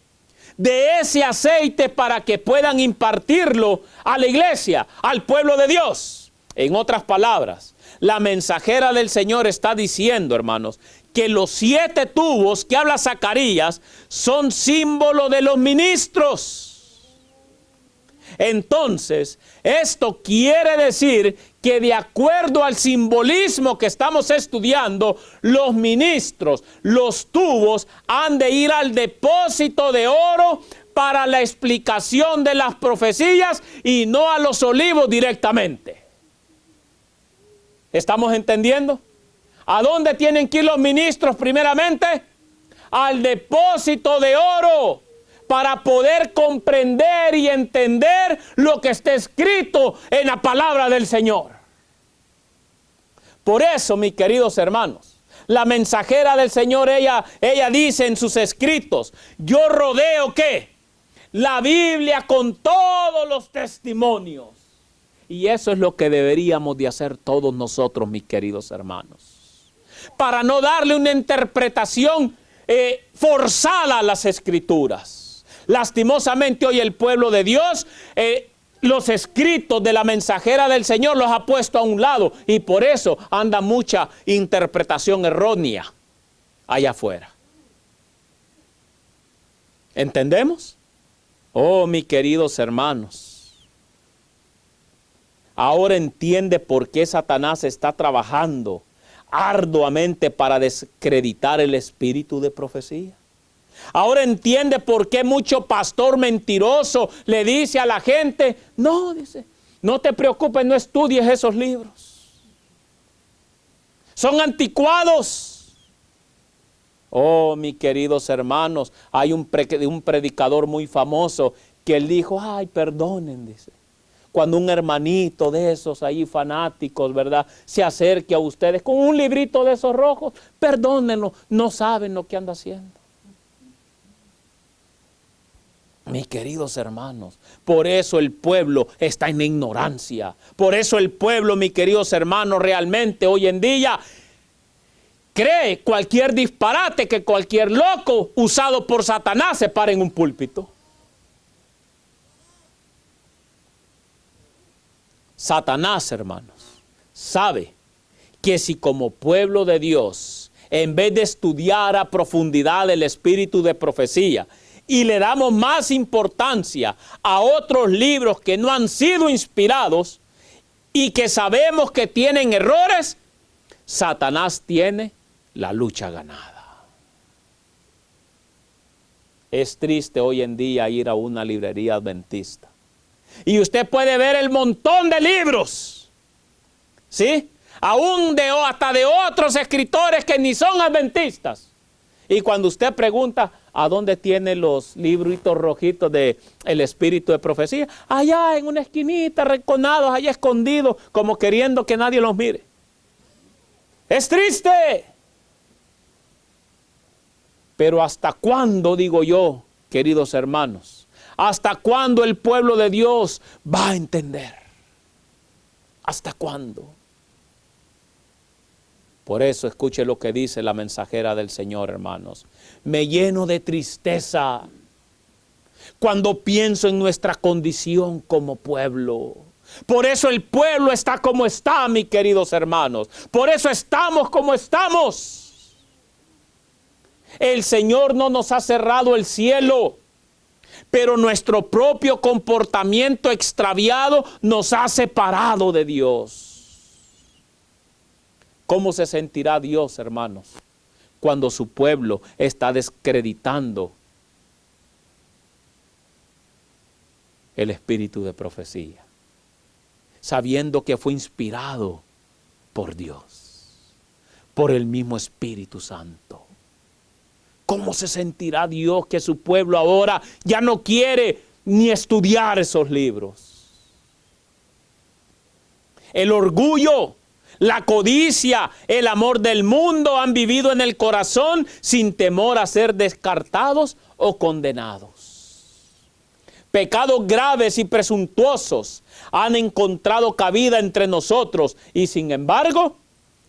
Speaker 2: De ese aceite para que puedan impartirlo a la iglesia, al pueblo de Dios. En otras palabras, la mensajera del Señor está diciendo, hermanos, que los 7 tubos que habla Zacarías son símbolo de los ministros. Entonces, esto quiere decir que de acuerdo al simbolismo que estamos estudiando, los ministros, los tubos, han de ir al depósito de oro para la explicación de las profecías y no a los olivos directamente. ¿Estamos entendiendo? ¿A dónde tienen que ir los ministros primeramente? Al depósito de oro, para poder comprender y entender lo que está escrito en la palabra del Señor. Por eso, mis queridos hermanos, la mensajera del Señor, ella dice en sus escritos, yo rodeo ¿qué? La Biblia con todos los testimonios. Y eso es lo que deberíamos de hacer todos nosotros, mis queridos hermanos. Para no darle una interpretación forzada a las escrituras. Lastimosamente hoy el pueblo de Dios, los escritos de la mensajera del Señor los ha puesto a un lado y por eso anda mucha interpretación errónea allá afuera. ¿Entendemos? Oh, mis queridos hermanos, ahora entiende por qué Satanás está trabajando arduamente para desacreditar el espíritu de profecía. Ahora entiende por qué mucho pastor mentiroso le dice a la gente, no, dice, no te preocupes, no estudies esos libros. Son anticuados. Oh, mis queridos hermanos, hay un predicador muy famoso que él dijo, ay, perdonen, dice. Cuando un hermanito de esos ahí fanáticos, ¿verdad?, se acerque a ustedes con un librito de esos rojos, perdónenlo, no saben lo que anda haciendo. Mis queridos hermanos, por eso el pueblo está en ignorancia. Por eso el pueblo, mis queridos hermanos, realmente hoy en día cree cualquier disparate que cualquier loco usado por Satanás se pare en un púlpito. Satanás, hermanos, sabe que si como pueblo de Dios, en vez de estudiar a profundidad el espíritu de profecía, y le damos más importancia a otros libros que no han sido inspirados y que sabemos que tienen errores, Satanás tiene la lucha ganada. Es triste hoy en día ir a una librería adventista y usted puede ver el montón de libros, ¿sí? Aún hasta de otros escritores que ni son adventistas. Y cuando usted pregunta, ¿a dónde tiene los libritos rojitos de el espíritu de profecía? Allá en una esquinita, reconados, allá escondidos, como queriendo que nadie los mire. Es triste. Pero ¿hasta cuándo, digo yo, queridos hermanos? ¿Hasta cuándo el pueblo de Dios va a entender? ¿Hasta cuándo? Por eso escuche lo que dice la mensajera del Señor, hermanos. Me lleno de tristeza cuando pienso en nuestra condición como pueblo. Por eso el pueblo está como está, mis queridos hermanos. Por eso estamos como estamos. El Señor no nos ha cerrado el cielo, pero nuestro propio comportamiento extraviado nos ha separado de Dios. ¿Cómo se sentirá Dios, hermanos, cuando su pueblo está desacreditando el espíritu de profecía, sabiendo que fue inspirado por Dios, por el mismo Espíritu Santo? ¿Cómo se sentirá Dios que su pueblo ahora ya no quiere ni estudiar esos libros? El orgullo, la codicia, el amor del mundo han vivido en el corazón sin temor a ser descartados o condenados. Pecados graves y presuntuosos han encontrado cabida entre nosotros y sin embargo,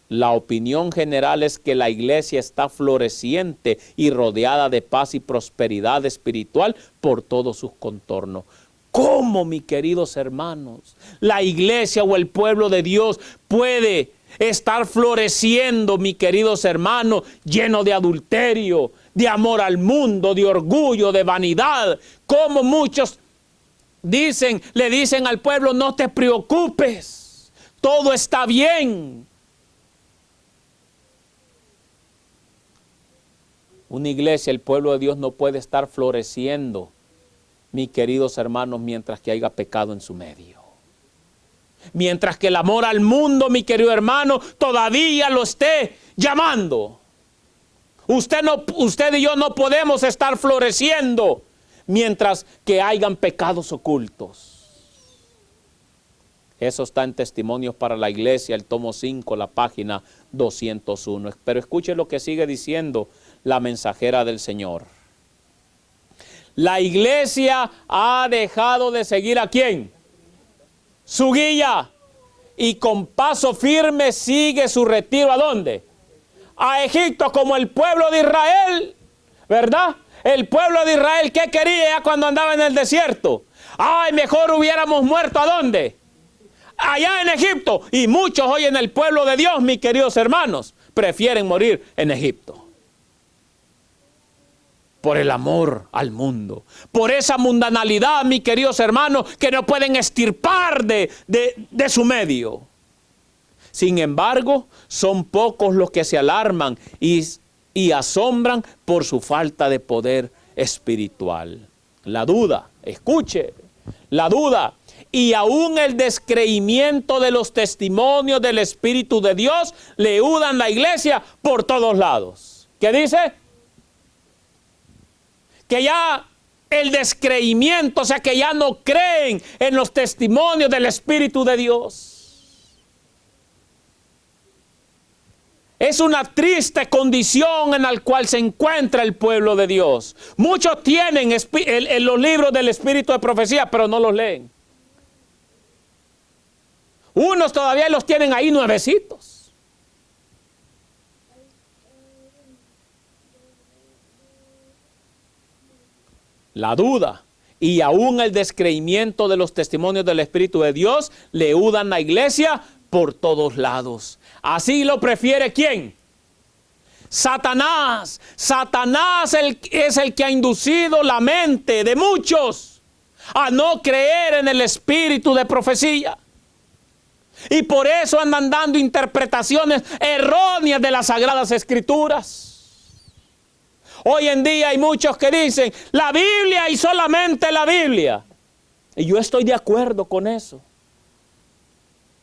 Speaker 2: la opinión general es que la iglesia está floreciente y rodeada de paz y prosperidad espiritual por todos sus contornos. ¿Cómo, mis queridos hermanos, la iglesia o el pueblo de Dios puede estar floreciendo, mis queridos hermanos, lleno de adulterio, de amor al mundo, de orgullo, de vanidad? Como muchos le dicen al pueblo, no te preocupes, todo está bien. Una iglesia, el pueblo de Dios no puede estar floreciendo, mis queridos hermanos, mientras que haya pecado en su medio. Mientras que el amor al mundo, mi querido hermano, todavía lo esté llamando. Usted y yo no podemos estar floreciendo mientras que hayan pecados ocultos. Eso está en Testimonios para la Iglesia, el tomo 5, la página 201. Pero escuche lo que sigue diciendo la mensajera del Señor. La iglesia ha dejado de seguir ¿a quién? Su guía. Y con paso firme sigue su retiro. ¿A dónde? A Egipto, como el pueblo de Israel, ¿verdad? El pueblo de Israel, ¿qué quería cuando andaba en el desierto? Ay, mejor hubiéramos muerto ¿a dónde? Allá en Egipto. Y muchos hoy en el pueblo de Dios, mis queridos hermanos, prefieren morir en Egipto. Por el amor al mundo, por esa mundanalidad, mis queridos hermanos, que no pueden extirpar de su medio. Sin embargo, son pocos los que se alarman y asombran por su falta de poder espiritual. La duda, escuche, la duda y aún el descreimiento de los testimonios del Espíritu de Dios le hudan la iglesia por todos lados. ¿Qué dice? Que ya el descreimiento, o sea que ya no creen en los testimonios del Espíritu de Dios. Es una triste condición en la cual se encuentra el pueblo de Dios. Muchos tienen los libros del Espíritu de profecía, pero no los leen. Unos todavía los tienen ahí nuevecitos. La duda y aún el descreimiento de los testimonios del Espíritu de Dios le hudan la iglesia por todos lados. Así lo prefiere ¿quién? Satanás. Satanás es el que ha inducido la mente de muchos a no creer en el espíritu de profecía. Y por eso andan dando interpretaciones erróneas de las Sagradas Escrituras. Hoy en día hay muchos que dicen, la Biblia y solamente la Biblia. Y yo estoy de acuerdo con eso.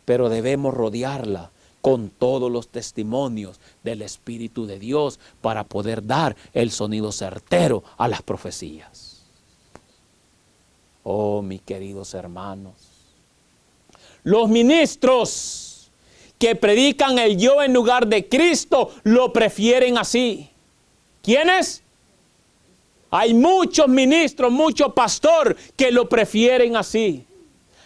Speaker 2: Pero debemos rodearla con todos los testimonios del Espíritu de Dios para poder dar el sonido certero a las profecías. Oh, mis queridos hermanos. Los ministros que predican el yo en lugar de Cristo lo prefieren así. ¿Quiénes? Hay muchos ministros, muchos pastores que lo prefieren así.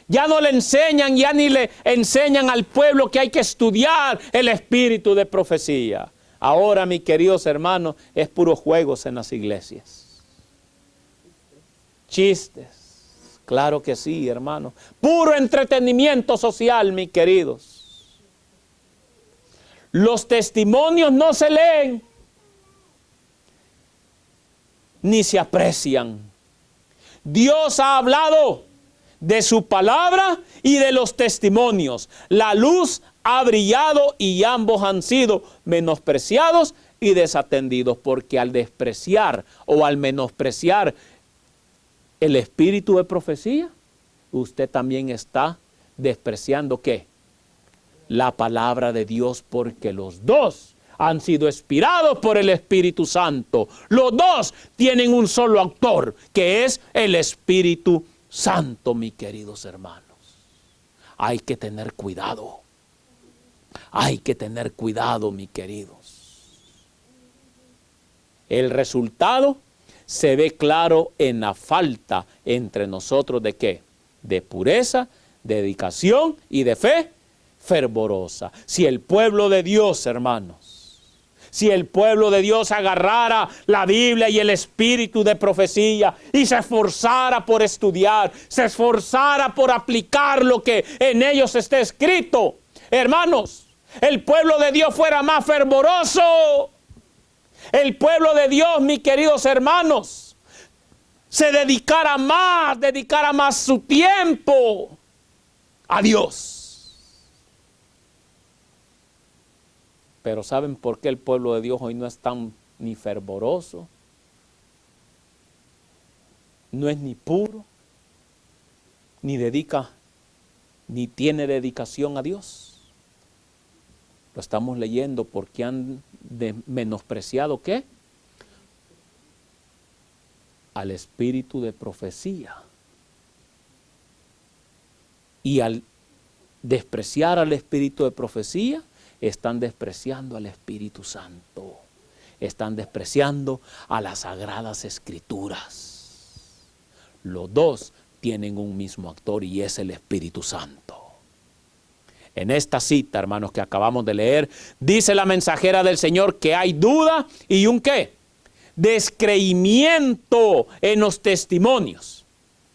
Speaker 2: Ya no le enseñan, ya ni le enseñan al pueblo que hay que estudiar el espíritu de profecía. Ahora, mis queridos hermanos, es puros juegos en las iglesias. Chistes, claro que sí, hermano. Puro entretenimiento social, mis queridos. Los testimonios no se leen ni se aprecian. Dios ha hablado de su palabra y de los testimonios. La luz ha brillado y ambos han sido menospreciados y desatendidos, porque al despreciar o al menospreciar el espíritu de profecía, usted también está despreciando ¿qué? La palabra de Dios, porque los dos han sido inspirados por el Espíritu Santo. Los dos tienen un solo autor, que es el Espíritu Santo, mis queridos hermanos. hay que tener cuidado. Hay que tener cuidado, mis queridos. El resultado se ve claro en la falta entre nosotros de ¿qué? De pureza, de dedicación y de fe fervorosa. Si el pueblo de Dios, hermanos, si el pueblo de Dios agarrara la Biblia y el espíritu de profecía y se esforzara por estudiar, se esforzara por aplicar lo que en ellos está escrito, hermanos, el pueblo de Dios fuera más fervoroso. El pueblo de Dios, mis queridos hermanos, se dedicara más su tiempo a Dios. Pero ¿saben por qué el pueblo de Dios hoy no es tan ni fervoroso? No es ni puro, ni tiene dedicación a Dios. Lo estamos leyendo porque han menospreciado ¿qué? Al espíritu de profecía. Y al despreciar al espíritu de profecía, están despreciando al Espíritu Santo. Están despreciando a las sagradas escrituras. Los dos tienen un mismo actor y es el Espíritu Santo. En esta cita, hermanos, que acabamos de leer, dice la mensajera del Señor que hay duda y un ¿qué? Descreimiento en los testimonios.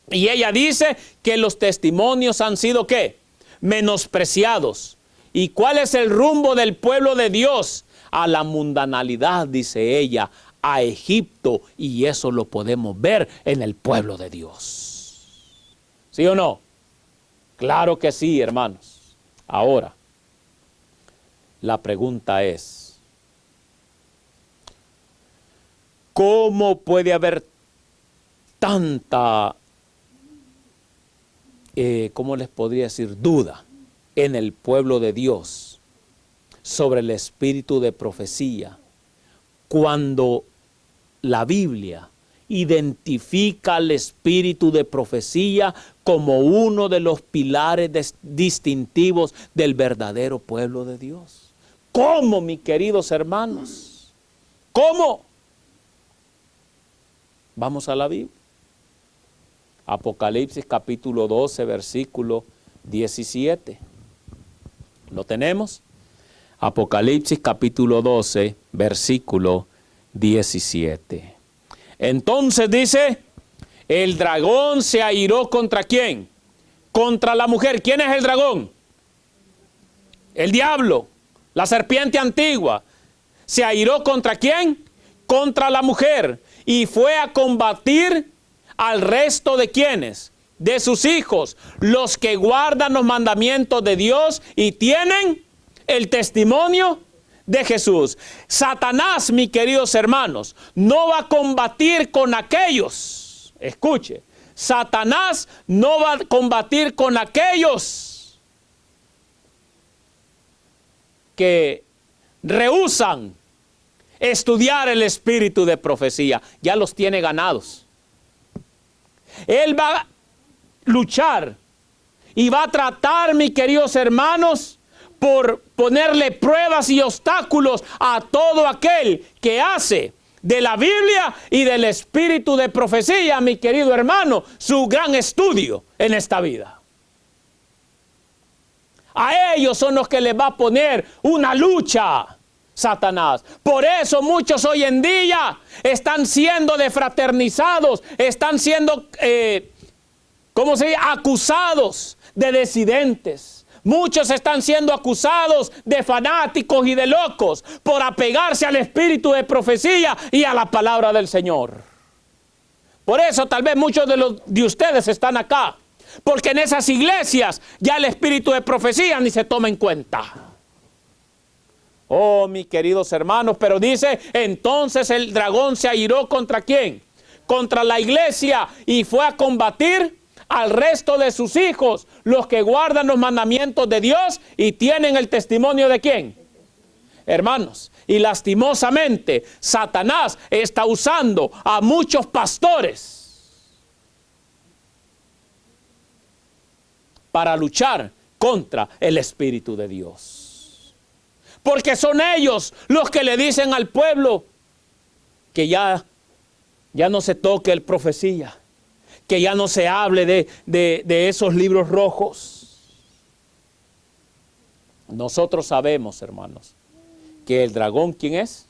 Speaker 2: Y ella dice que los testimonios han sido ¿qué? Menospreciados. ¿Y cuál es el rumbo del pueblo de Dios? A la mundanalidad, dice ella, a Egipto. Y eso lo podemos ver en el pueblo de Dios. ¿Sí o no? Claro que sí, hermanos. Ahora, la pregunta es, ¿cómo puede haber tanta, cómo les podría decir, duda en el pueblo de Dios sobre el espíritu de profecía cuando la Biblia identifica al espíritu de profecía como uno de los pilares distintivos del verdadero pueblo de Dios? ¿Cómo, mis queridos hermanos? ¿Cómo? Vamos a la Biblia. Apocalipsis capítulo 12, versículo 17. ¿Lo tenemos? Apocalipsis capítulo 12, versículo 17. Entonces dice, el dragón se airó ¿contra quién? Contra la mujer. ¿Quién es el dragón? El diablo, la serpiente antigua. ¿Se airó contra quién? Contra la mujer. Y fue a combatir al resto de ¿quiénes? De sus hijos, los que guardan los mandamientos de Dios y tienen el testimonio de Jesús. Satanás, mis queridos hermanos, no va a combatir con aquellos. Escuche, Satanás no va a combatir con aquellos que rehúsan estudiar el espíritu de profecía. Ya los tiene ganados. Él va a luchar y va a tratar, mis queridos hermanos, por ponerle pruebas y obstáculos a todo aquel que hace de la Biblia y del espíritu de profecía, mi querido hermano, su gran estudio en esta vida. A ellos son los que les va a poner una lucha Satanás. Por eso muchos hoy en día están siendo defraternizados, están siendo, ¿cómo se dice?, acusados de disidentes. Muchos están siendo acusados de fanáticos y de locos por apegarse al espíritu de profecía y a la palabra del Señor. Por eso tal vez muchos de ustedes están acá, porque en esas iglesias ya el espíritu de profecía ni se toma en cuenta. Oh, mis queridos hermanos, pero dice, entonces el dragón se airó ¿contra quién? Contra la iglesia y fue a combatir al resto de sus hijos, los que guardan los mandamientos de Dios y tienen el testimonio de ¿quién? Hermanos, y lastimosamente Satanás está usando a muchos pastores para luchar contra el Espíritu de Dios. Porque son ellos los que le dicen al pueblo que ya no se toque el profecía, que ya no se hable de esos libros rojos. Nosotros sabemos, hermanos, que el dragón, ¿quién es?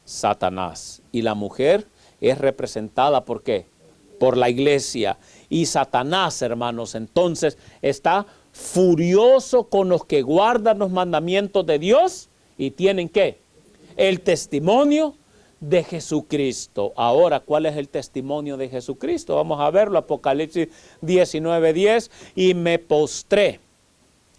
Speaker 2: Satanás. Y la mujer es representada, ¿por qué? Por la iglesia. Y Satanás, hermanos, entonces está furioso con los que guardan los mandamientos de Dios y tienen ¿qué? El testimonio de Jesucristo. Ahora, ¿cuál es el testimonio de Jesucristo? Vamos a verlo, Apocalipsis 19:10. Y me postré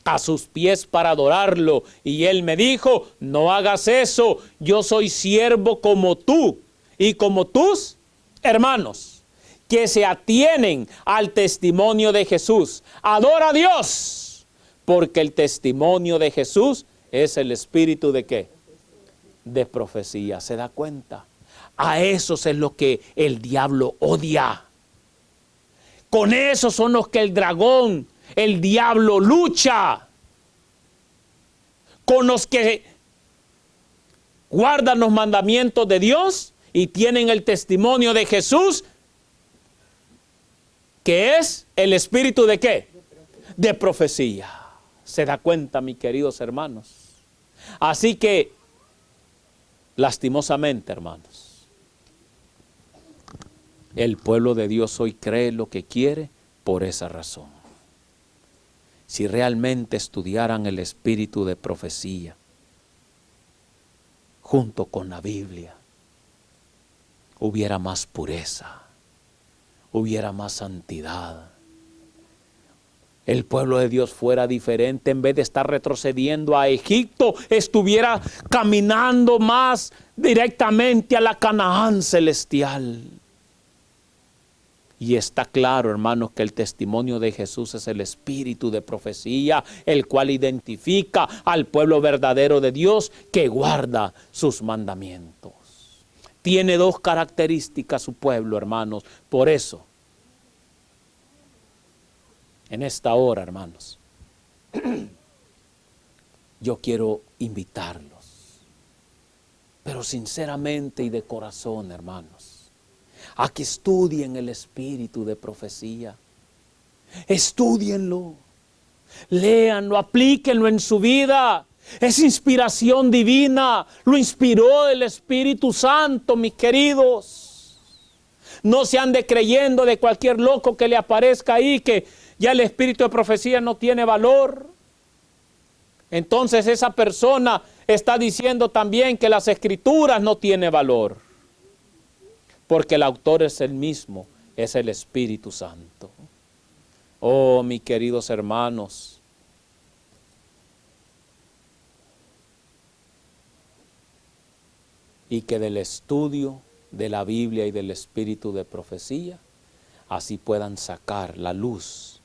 Speaker 2: a sus pies para adorarlo. Y él me dijo, no hagas eso, yo soy siervo como tú y como tus hermanos, que se atienen al testimonio de Jesús. Adora a Dios, porque el testimonio de Jesús es el espíritu de ¿qué? De profecía. ¿Se da cuenta? A esos es lo que el diablo odia. Con esos son los que el dragón, el diablo lucha. Con los que guardan los mandamientos de Dios y tienen el testimonio de Jesús, que es el espíritu de ¿qué? De profecía. ¿Se da cuenta, mis queridos hermanos? Así que, lastimosamente, hermanos, el pueblo de Dios hoy cree lo que quiere por esa razón. Si realmente estudiaran el espíritu de profecía junto con la Biblia, hubiera más pureza, hubiera más santidad. El pueblo de Dios fuera diferente, en vez de estar retrocediendo a Egipto, estuviera caminando más directamente a la Canaán celestial. Y está claro, hermanos, que el testimonio de Jesús es el espíritu de profecía, el cual identifica al pueblo verdadero de Dios que guarda sus mandamientos. Tiene dos características su pueblo, hermanos. Por eso, en esta hora, hermanos, yo quiero invitarlos, pero sinceramente y de corazón, hermanos, a que estudien el espíritu de profecía. Estúdienlo, léanlo, aplíquenlo en su vida. Es inspiración divina, lo inspiró el Espíritu Santo, mis queridos. No se ande creyendo de cualquier loco que le aparezca ahí que ya el espíritu de profecía no tiene valor. Entonces esa persona está diciendo también que las escrituras no tienen valor. Porque el autor es el mismo, es el Espíritu Santo. Oh, mis queridos hermanos, y que del estudio de la Biblia y del espíritu de profecía, así puedan sacar la luz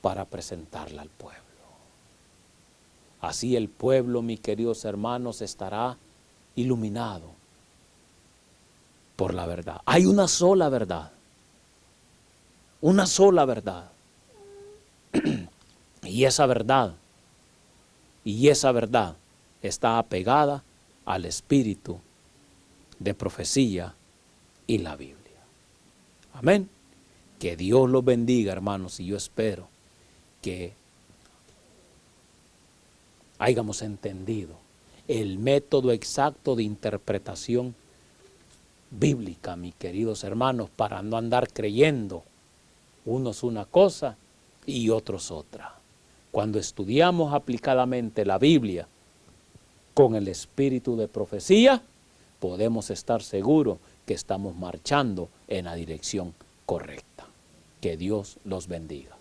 Speaker 2: para presentarla al pueblo. Así el pueblo, mis queridos hermanos, estará iluminado por la verdad. Hay una sola verdad. Una sola verdad. Y esa verdad está apegada al espíritu de profecía y la Biblia. Amén. Que Dios los bendiga, hermanos, y yo espero que hayamos entendido el método exacto de interpretación bíblica, mis queridos hermanos, para no andar creyendo unos una cosa y otros otra. Cuando estudiamos aplicadamente la Biblia con el espíritu de profecía, podemos estar seguros que estamos marchando en la dirección correcta. Que Dios los bendiga.